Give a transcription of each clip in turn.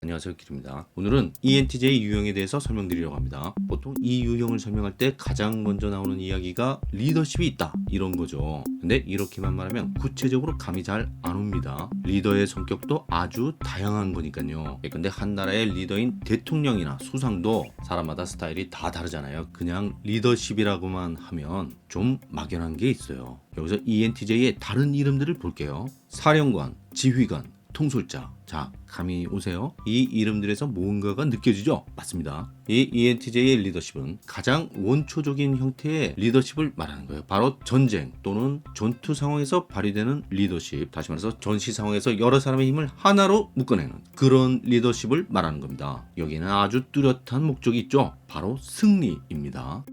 안녕하세요, 길입니다. 오늘은 ENTJ 유형에 대해서 설명드리려고 합니다. 보통 이 유형을 설명할 때 가장 먼저 나오는 이야기가 리더십이 있다, 이런 거죠. 근데 이렇게만 말하면 구체적으로 감이 잘 안 옵니다. 리더의 성격도 아주 다양한 거니까요. 근데 한 나라의 리더인 대통령이나 수상도 사람마다 스타일이 다 다르잖아요. 그냥 리더십이라고만 하면 좀 막연한 게 있어요. 여기서 ENTJ의 다른 이름들을 볼게요. 사령관, 지휘관, 통솔자. 자, 감이 오세요? 이 이름들에서 뭔가가 느껴지죠? 맞습니다. 이 ENTJ의 리더십은 가장 원초적인 형태의 리더십을 말하는 거예요. 바로 전쟁 또는 전투 상황에서 발휘되는 리더십, 다시 말해서 전시 상황에서 여러 사람의 힘을 하나로 묶어내는 그런 리더십을 말하는 겁니다. 여기는 아주 뚜렷한 목적이 있죠. 바로 승리입니다.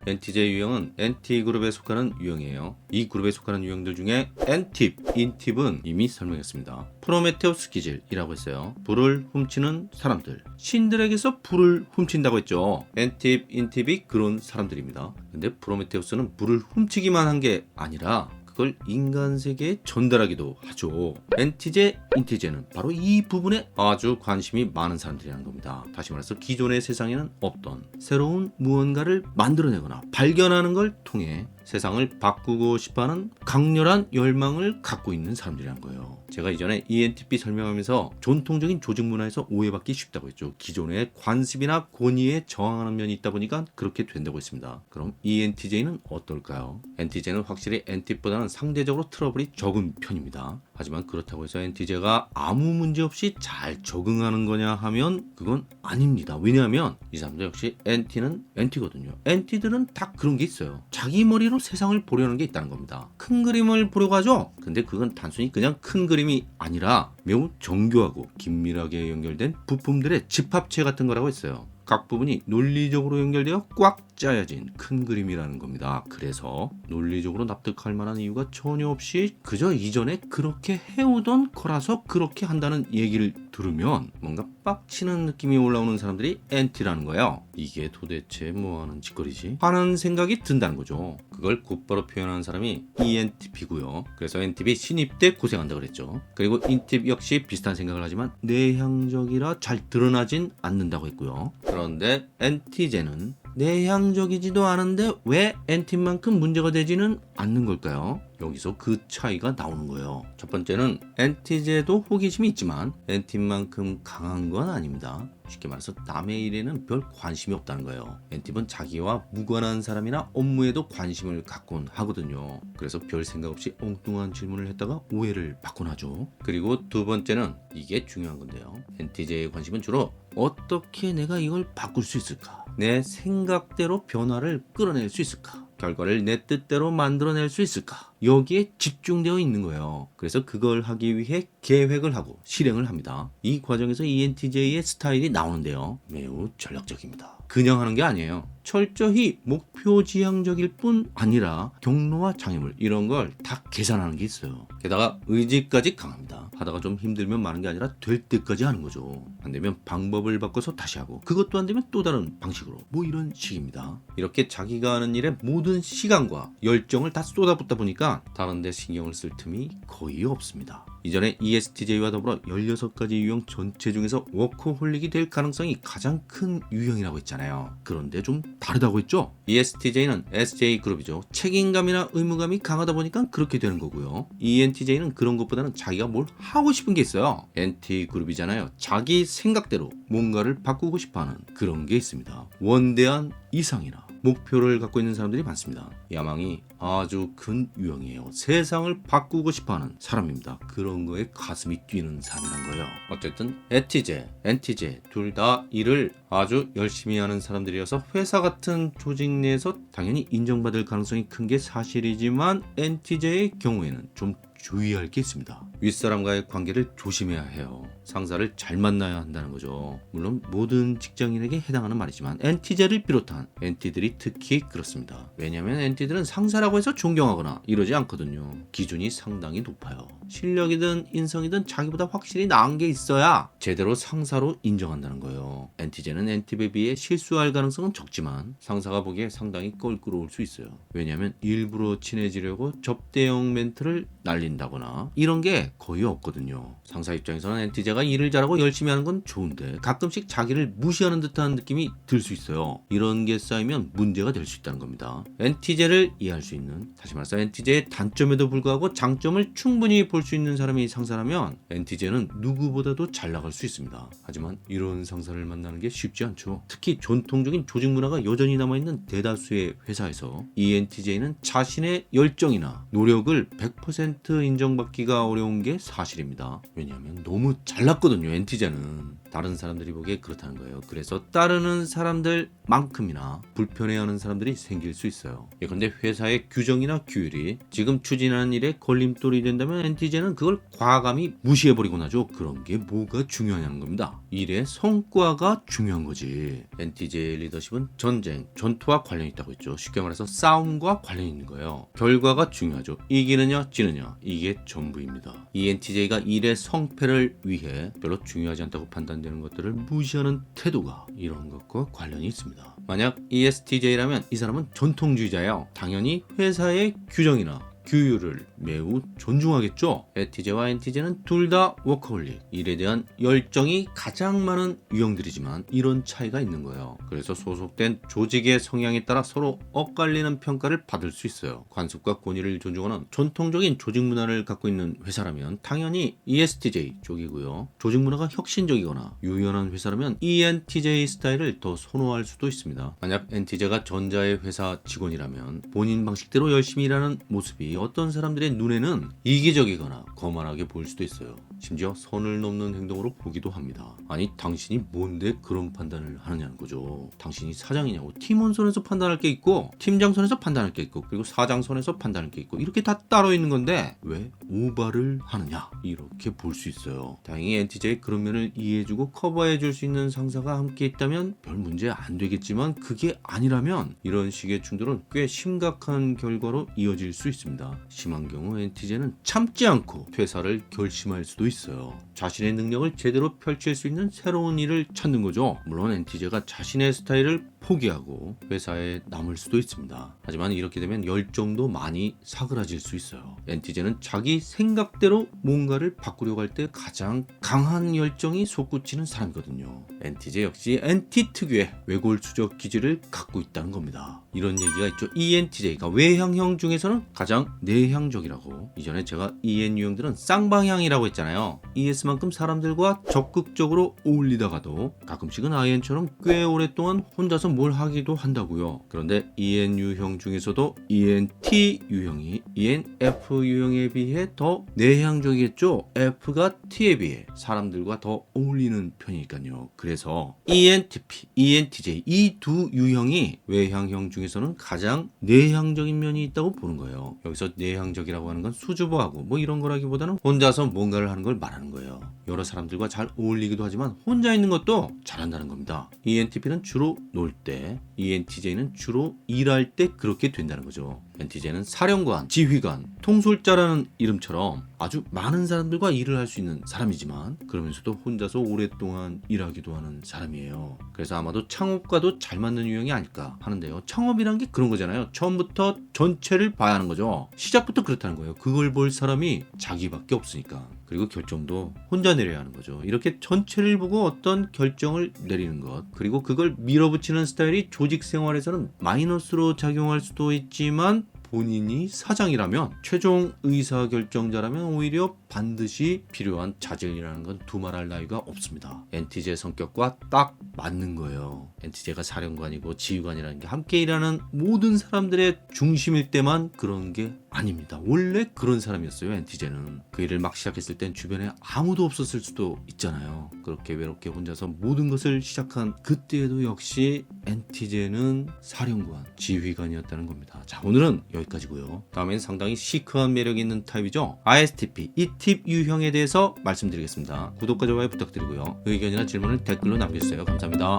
NTJ 유형은 NT그룹에 속하는 유형이에요. 이 그룹에 속하는 유형들 중에 N팁, 인팁은 이미 설명했습니다. 프로메테우스 기질이라고 했어요. 불을 훔치는 사람들. 신들에게서 불을 훔친다고 했죠. N팁, 인팁이 그런 사람들입니다. 근데 프로메테우스는 불을 훔치기만 한 게 아니라 그걸 인간 세계에 전달하기도 하죠. NTJ, 인티제는 바로 이 부분에 아주 관심이 많은 사람들이라는 겁니다. 다시 말해서 기존의 세상에는 없던 새로운 무언가를 만들어내거나 발견하는 걸 통해 세상을 바꾸고 싶어하는 강렬한 열망을 갖고 있는 사람들이라는 거예요. 제가 이전에 ENTP 설명하면서 전통적인 조직 문화에서 오해받기 쉽다고 했죠. 기존의 관습이나 권위에 저항하는 면이 있다 보니까 그렇게 된다고 했습니다. 그럼 ENTJ는 어떨까요? NTJ는 확실히 NT보다는 상대적으로 트러블이 적은 편입니다. 하지만 그렇다고 해서 NTJ가 아무 문제 없이 잘 적응하는 거냐 하면 그건 아닙니다. 왜냐하면 이 사람들 역시 NT는 NT거든요. NT들은 다 그런 게 있어요. 자기 머리로 세상을 보려는 게 있다는 겁니다. 큰 그림을 보려고 하죠. 근데 그건 단순히 그냥 큰 그림이 아니라 매우 정교하고 긴밀하게 연결된 부품들의 집합체 같은 거라고 했어요. 각 부분이 논리적으로 연결되어 꽉 짜여진 큰 그림이라는 겁니다. 그래서 논리적으로 납득할 만한 이유가 전혀 없이 그저 이전에 그렇게 해오던 거라서 그렇게 한다는 얘기를 들으면 뭔가 빡치는 느낌이 올라오는 사람들이 NT라는 거예요. 이게 도대체 뭐하는 짓거리지? 하는 생각이 든다는 거죠. 그걸 곧바로 표현하는 사람이 ENTP고요. 그래서 NTP 신입 때 고생한다 그랬죠. 그리고 인팁 역시 비슷한 생각을 하지만 내향적이라 잘 드러나진 않는다고 했고요. 그런데 NTJ는 내향적이지도 않은데 왜 NT만큼 문제가 되지는 않는 걸까요? 여기서 그 차이가 나오는 거예요. 첫 번째는 NTJ도 호기심이 있지만 NT만큼 강한 건 아닙니다. 쉽게 말해서 남의 일에는 별 관심이 없다는 거예요. NT는 자기와 무관한 사람이나 업무에도 관심을 갖곤 하거든요. 그래서 별 생각 없이 엉뚱한 질문을 했다가 오해를 받곤 하죠. 그리고 두 번째는 이게 중요한 건데요. NTJ의 관심은 주로 어떻게 내가 이걸 바꿀 수 있을까? 내 생각대로 변화를 끌어낼 수 있을까? 결과를 내 뜻대로 만들어낼 수 있을까? 여기에 집중되어 있는 거예요. 그래서 그걸 하기 위해 계획을 하고 실행을 합니다. 이 과정에서 ENTJ의 스타일이 나오는데요. 매우 전략적입니다. 그냥 하는 게 아니에요. 철저히 목표 지향적일 뿐 아니라 경로와 장애물 이런 걸 다 계산하는 게 있어요. 게다가 의지까지 강합니다. 하다가 좀 힘들면 마는 게 아니라 될 때까지 하는 거죠. 안 되면 방법을 바꿔서 다시 하고 그것도 안 되면 또 다른 방식으로 뭐 이런 식입니다. 이렇게 자기가 하는 일에 모든 시간과 열정을 다 쏟아붓다 보니까 다른 데 신경을 쓸 틈이 거의 없습니다. 이전에 ESTJ와 더불어 16가지 유형 전체 중에서 워커홀릭이 될 가능성이 가장 큰 유형이라고 했잖아요. 그런데 좀 다르다고 했죠? ESTJ는 SJ그룹이죠. 책임감이나 의무감이 강하다 보니까 그렇게 되는 거고요. ENTJ는 그런 것보다는 자기가 뭘 하고 싶은 게 있어요. NT그룹이잖아요. 자기 생각대로 뭔가를 바꾸고 싶어하는 그런 게 있습니다. 원대한 이상이나 목표를 갖고 있는 사람들이 많습니다. 야망이 아주 큰 유형이에요. 세상을 바꾸고 싶어하는 사람입니다. 그런 거에 가슴이 뛰는 사람이란 거예요. 어쨌든 NTJ, NTJ 둘 다 일을 아주 열심히 하는 사람들이어서 회사 같은 조직 내에서 당연히 인정받을 가능성이 큰 게 사실이지만 NTJ의 경우에는 좀 주의할 게 있습니다. 윗사람과의 관계를 조심해야 해요. 상사를 잘 만나야 한다는 거죠. 물론 모든 직장인에게 해당하는 말이지만 NT제를 비롯한 NT들이 특히 그렇습니다. 왜냐하면 NT들은 상사라고 해서 존경하거나 이러지 않거든요. 기준이 상당히 높아요. 실력이든 인성이든 자기보다 확실히 나은 게 있어야 제대로 상사로 인정한다는 거예요. NT제는 NT에 비해 실수할 가능성은 적지만 상사가 보기에 상당히 껄끄러울 수 있어요. 왜냐하면 일부러 친해지려고 접대형 멘트를 날린다거나 이런 게 거의 없거든요. 상사 입장에서는 NT제가 일을 잘하고 열심히 하는 건 좋은데 가끔씩 자기를 무시하는 듯한 느낌이 들 수 있어요. 이런 게 쌓이면 문제가 될 수 있다는 겁니다. NT제를 이해할 수 있는, 다시 말해서 NT제의 단점에도 불구하고 장점을 충분히 볼 수 있는 사람이 상사라면 NT제는 누구보다도 잘 나갈 수 있습니다. 하지만 이런 상사를 만나는 게 쉽지 않죠. 특히 전통적인 조직 문화가 여전히 남아있는 대다수의 회사에서 이 NT제는 자신의 열정이나 노력을 100% 인정받기가 어려운 게 사실입니다. 왜냐하면 너무 잘났거든요. NT제는 다른 사람들이 보기에 그렇다는 거예요. 그래서 따르는 사람들만큼이나 불편해하는 사람들이 생길 수 있어요. 예컨대 회사의 규정이나 규율이 지금 추진하는 일에 걸림돌이 된다면 NT제는 그걸 과감히 무시해버리곤 하죠. 그런 게 뭐가 중요하냐는 겁니다. 일의 성과가 중요한 거지. NT제의 리더십은 전쟁, 전투와 관련이 있다고 했죠. 쉽게 말해서 싸움과 관련이 있는 거예요. 결과가 중요하죠. 이기느냐 지느냐 이게 전부입니다. 이 NT제가 일의 성패를 위해 별로 중요하지 않다고 판단되는 것들을 무시하는 태도가 이런 것과 관련이 있습니다. 만약 ESTJ라면 이 사람은 전통주의자예요. 당연히 회사의 규정이나 규율을 매우 존중하겠죠. NT제와 NT제는 둘 다 워커홀릭, 일에 대한 열정이 가장 많은 유형들이지만 이런 차이가 있는 거예요. 그래서 소속된 조직의 성향에 따라 서로 엇갈리는 평가를 받을 수 있어요. 관습과 권위를 존중하는 전통적인 조직 문화를 갖고 있는 회사라면 당연히 ESTJ 쪽이고요. 조직 문화가 혁신적이거나 유연한 회사라면 ENTJ 스타일을 더 선호할 수도 있습니다. 만약 NT제가 전자의 회사 직원이라면 본인 방식대로 열심히 일하는 모습이 어떤 사람들의 눈에는 이기적이거나 거만하게 보일 수도 있어요. 심지어 선을 넘는 행동으로 보기도 합니다. 아니 당신이 뭔데 그런 판단을 하느냐는 거죠. 당신이 사장이냐고. 팀원 선에서 판단할 게 있고 팀장 선에서 판단할 게 있고 그리고 사장 선에서 판단할 게 있고 이렇게 다 따로 있는 건데 왜 오바를 하느냐 이렇게 볼 수 있어요. 다행히 NTJ의 그런 면을 이해해주고 커버해줄 수 있는 상사가 함께 있다면 별 문제 안 되겠지만 그게 아니라면 이런 식의 충돌은 꽤 심각한 결과로 이어질 수 있습니다. 심한 경우 NT제는 참지 않고 퇴사를 결심할 수도 있어요. 자신의 능력을 제대로 펼칠 수 있는 새로운 일을 찾는 거죠. 물론 NT제가 자신의 스타일을 포기하고 회사에 남을 수도 있습니다. 하지만 이렇게 되면 열정도 많이 사그라질 수 있어요. NT제는 자기 생각대로 뭔가를 바꾸려고 할 때 가장 강한 열정이 솟구치는 사람이거든요. NT제 역시 NT 특유의 외골수적 기질을 갖고 있다는 겁니다. 이런 얘기가 있죠. ENTJ가 외향형 중에서는 가장 내향적이라고. 이전에 제가 EN 유형들은 쌍방향이라고 했잖아요. ES만큼 사람들과 적극적으로 어울리다가도 가끔씩은 IN처럼 꽤 오랫동안 혼자서 뭘 하기도 한다고요. 그런데 EN 유형 중에서도 ENT 유형이 ENF 유형에 비해 더 내향적이겠죠. F가 T에 비해 사람들과 더 어울리는 편이니까요. 그래서 ENTP, ENTJ 이 두 유형이 외향형 중에서는 가장 내향적인 면이 있다고 보는 거예요. 여기서 내향적이라고 하는 건 수줍어하고 뭐 이런 거라기보다는 혼자서 뭔가를 하는 걸 말하는 거예요. 여러 사람들과 잘 어울리기도 하지만 혼자 있는 것도 잘한다는 겁니다. ENTP는 주로 놀 때, ENTJ는 주로 일할 때 그렇게 된다는 거죠. NTJ는 사령관, 지휘관, 통솔자라는 이름처럼 아주 많은 사람들과 일을 할 수 있는 사람이지만 그러면서도 혼자서 오랫동안 일하기도 하는 사람이에요. 그래서 아마도 창업과도 잘 맞는 유형이 아닐까 하는데요. 창업이란 게 그런 거잖아요. 처음부터 전체를 봐야 하는 거죠. 시작부터 그렇다는 거예요. 그걸 볼 사람이 자기밖에 없으니까. 그리고 결정도 혼자 내려야 하는 거죠. 이렇게 전체를 보고 어떤 결정을 내리는 것, 그리고 그걸 밀어붙이는 스타일이 조직 생활에서는 마이너스로 작용할 수도 있지만 본인이 사장이라면, 최종 의사결정자라면 오히려 반드시 필요한 자질이라는 건 두말할 나위가 없습니다. NTJ 성격과 딱 맞는 거예요. NTJ가 사령관이고 지휘관이라는 게 함께 일하는 모든 사람들의 중심일 때만 그런 게 아닙니다. 원래 그런 사람이었어요. 엔티제는. 그 일을 막 시작했을 땐 주변에 아무도 없었을 수도 있잖아요. 그렇게 외롭게 혼자서 모든 것을 시작한 그때에도 역시 엔티제는 사령관, 지휘관이었다는 겁니다. 자, 오늘은 여기까지고요. 다음엔 상당히 시크한 매력이 있는 타입이죠. ISTP, 이 팁 유형에 대해서 말씀드리겠습니다. 구독과 좋아요 부탁드리고요. 의견이나 질문을 댓글로 남겨주세요. 감사합니다.